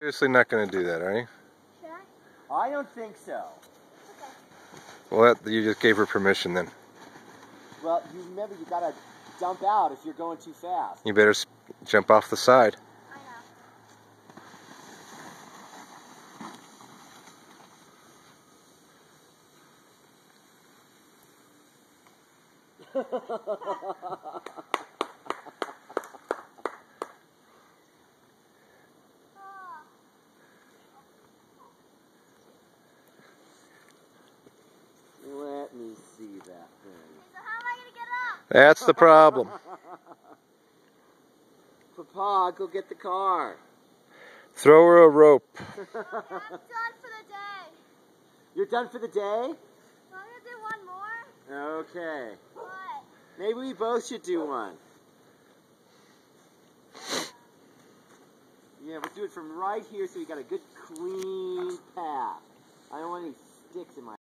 Seriously not going to do that, are you? Should I? I don't think so. Okay. Well, you just gave her permission then. Well, you remember you gotta dump out if you're going too fast. You better jump off the side. I Let me see that thing. So how am I going to get up? That's the problem. Papa, go get the car. Throw her a rope. I'm done for the day. You're done for the day? Want me to do one more? Okay. What? Maybe we both should do one. Yeah, we'll do it from right here so we got a good clean path. I don't want any sticks in my